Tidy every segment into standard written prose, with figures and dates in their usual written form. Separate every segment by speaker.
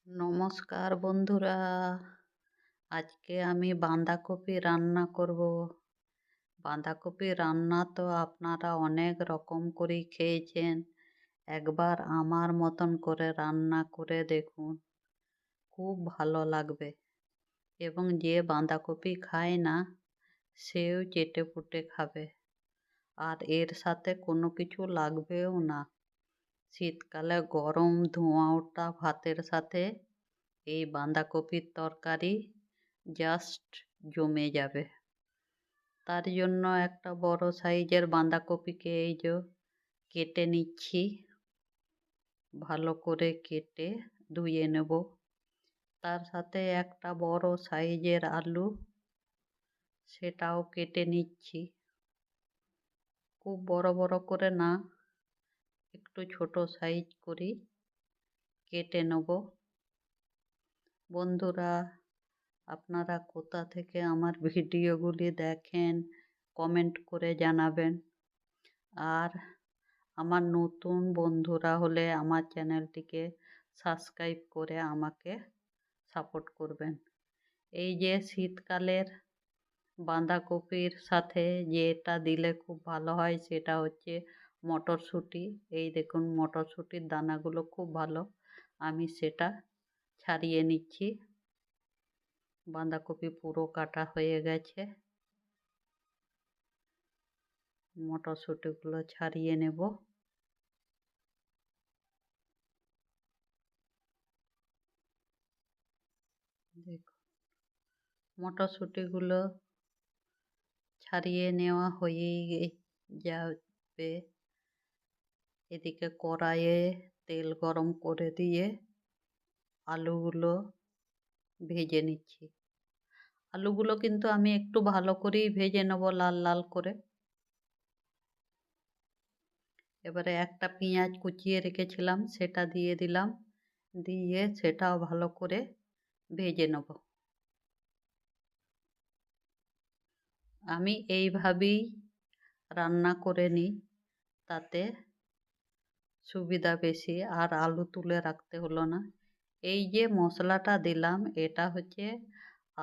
Speaker 1: নমস্কার বন্ধুরা। আজকে আমি বাঁধাকপি রান্না করব। বাঁধাকপি রান্না তো আপনারা অনেক রকম করে খেয়েছেন। একবার আমার মতন করে রান্না করে দেখুন, খুব ভালো লাগবে। এবং যে বাঁধাকপি খায় না সেও চেটে পুটে খাবে। আর এর সাথে কোনো কিছু লাগবেও না। শীতকালে গরম ধোঁয়া ওঠা ভাতের সাথে এই বাঁধাকপির তরকারি জাস্ট জমে যাবে। তার জন্য একটা বড় সাইজের বাঁধাকপিকে এই যে কেটে নিচ্ছি। ভালো করে কেটে ধুয়ে নেব। তার সাথে একটা বড় সাইজের আলু, সেটাও কেটে নিচ্ছি। খুব বড় বড় করে না, একটু ছোট সাইজ করে কেটে নেব। বন্ধুরা, আপনারা কোথা থেকে আমার ভিডিওগুলি দেখেন কমেন্ট করে জানাবেন। আর আমার নতুন বন্ধুরা হলে আমার চ্যানেলটিকে সাবস্ক্রাইব করে আমাকে সাপোর্ট করবেন। এই যে শীতকালের বাঁধাকপির সাথে যেটা দিলে খুব ভালো হয় সেটা হচ্ছে মটরশুঁটি। এই দেখুন মটরশুঁটির দানাগুলো খুব ভালো, আমি সেটা ছাড়িয়ে নিচ্ছি। বাঁধাকপি পুরো কাটা হয়ে গেছে, মটরশুঁটিগুলো ছাড়িয়ে নেব। দেখুন মটরশুঁটিগুলো ছাড়িয়ে নেওয়া হয়েই যাবে। এদিকে কড়াইয়ে তেল গরম করে দিয়ে আলুগুলো ভেজে নিচ্ছি। আলুগুলো কিন্তু আমি একটু ভালো করেই ভেজে নেব, লাল লাল করে। এবারে একটা পেঁয়াজ কুচিয়ে রেখেছিলাম সেটা দিয়ে দিলাম, দিয়ে সেটাও ভালো করে ভেজে নেব। আমি এইভাবেই রান্না করে নিই, তাতে সুবিধা বেশি। আর আলু তুলে রাখতে হলো না। এই যে মশলাটা দিলাম এটা হচ্ছে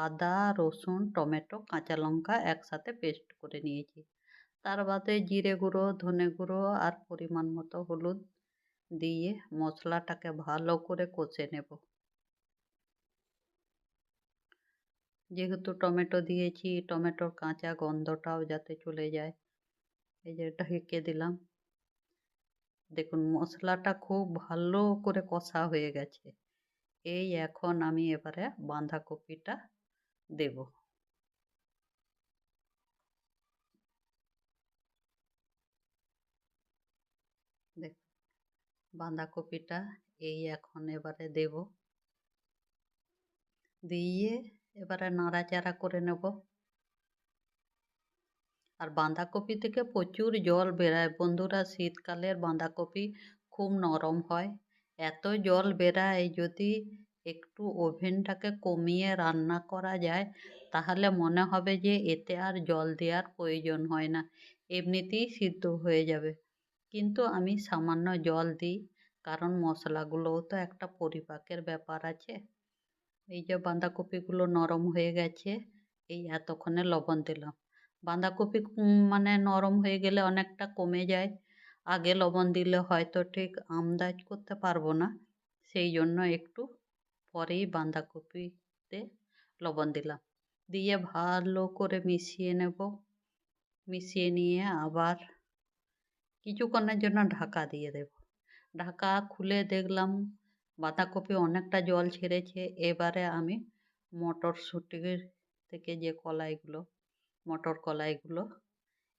Speaker 1: আদা, রসুন, টমেটো, কাঁচা লঙ্কা একসাথে পেস্ট করে নিয়েছি। তার বাদে জিরে গুঁড়ো, ধনে গুঁড়ো আর পরিমাণ মতো হলুদ দিয়ে মশলাটাকে ভালো করে কষে নেব। যেহেতু টমেটো দিয়েছি, টমেটোর কাঁচা গন্ধটাও যাতে চলে যায়, এই যে ঢেকে দিলাম। দেখুন মশলাটা খুব ভালো করে কষা হয়ে গেছে। এই এখন আমি এবারে বাঁধাকপিটা দেব। দেখ, বাঁধাকপিটা এই এখন এবারে দেব, দিয়ে এবারে নাড়াচাড়া করে নেব। আর বাঁধাকপি থেকে প্রচুর জল বেরায় বন্ধুরা। শীতকালের বাঁধাকপি খুব নরম হয়, এত জল বেরায়। যদি একটু ওভেনটাকে কমিয়ে রান্না করা যায় তাহলে মনে হবে যে এতে আর জল দেওয়ার প্রয়োজন হয় না, এমনিতেই সিদ্ধ হয়ে যাবে। কিন্তু আমি সামান্য জল দিই, কারণ মশলাগুলোও তো একটা পরিপাকের ব্যাপার আছে। এই যে বাঁধাকপিগুলো নরম হয়ে গেছে, এই এতক্ষণে লবণ দিলাম। বাঁধাকপি মানে নরম হয়ে গেলে অনেকটা কমে যায়। আগে লবণ দিলে হয়তো ঠিক আন্দাজ করতে পারবো না, সেই জন্য একটু পরেই বাঁধাকপিতে লবণ দিলাম। দিয়ে ভালো করে মিশিয়ে নেব। মিশিয়ে নিয়ে আবার কিছুক্ষণের জন্য ঢাকা দিয়ে দেব। ঢাকা খুলে দেখলাম বাঁধাকপি অনেকটা জল ছেড়েছে। এবারে আমি মটরশুঁটির থেকে যে কলাইগুলো, মটর কলাইগুলো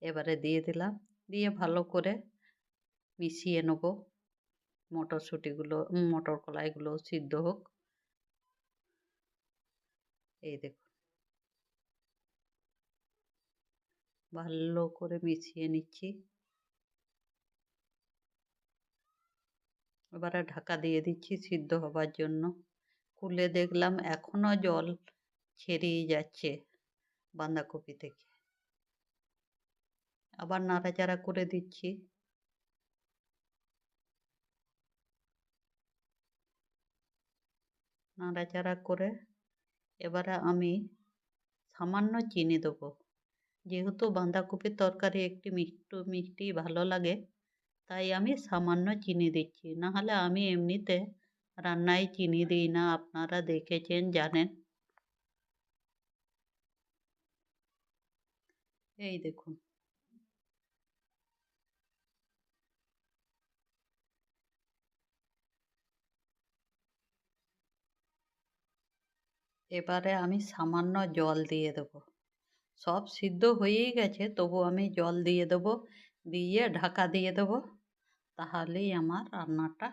Speaker 1: এবারে দিয়ে দিলাম। দিয়ে ভালো করে মিশিয়ে নেব। মটরশুঁটিগুলো, মটর কলাইগুলো সিদ্ধ হোক। এই দেখুন ভালো করে মিশিয়ে নিচ্ছি। এবারে ঢাকা দিয়ে দিচ্ছি সিদ্ধ হবার জন্য। খুলে দেখলাম এখনো জল ছেড়েই যাচ্ছে বাঁধাকপি থেকে। আবার নাড়াচাড়া করে দিচ্ছি। নাড়াচাড়া করে এবারে আমি সামান্য চিনি দেবো। যেহেতু বাঁধাকপির তরকারি একটু মিষ্টি মিষ্টি ভালো লাগে, তাই আমি সামান্য চিনি দিচ্ছি। নাহলে আমি এমনিতে রান্নায় চিনি দিই না, আপনারা দেখেছেন জানেন। এই দেখুন, এবারে আমি সামান্য জল দিয়ে দেবো। সব সিদ্ধ হয়েই গেছে, তবু আমি জল দিয়ে দেবো, দিয়ে ঢাকা দিয়ে দেবো। তাহলেই আমার রান্নাটা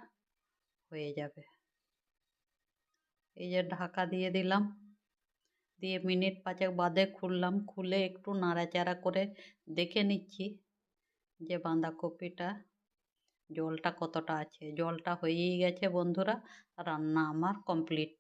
Speaker 1: হয়ে যাবে। এই যে ঢাকা দিয়ে দিলাম, দিয়ে মিনিট 5 বাদে খুললাম, খুলে একটু নাড়াচাড়া করে দেখে নিচ্ছি যে বাঁধাকপিটা জলটা কতটা আছে। জলটা হয়েই গেছে বন্ধুরা, রান্না আমার কমপ্লিট।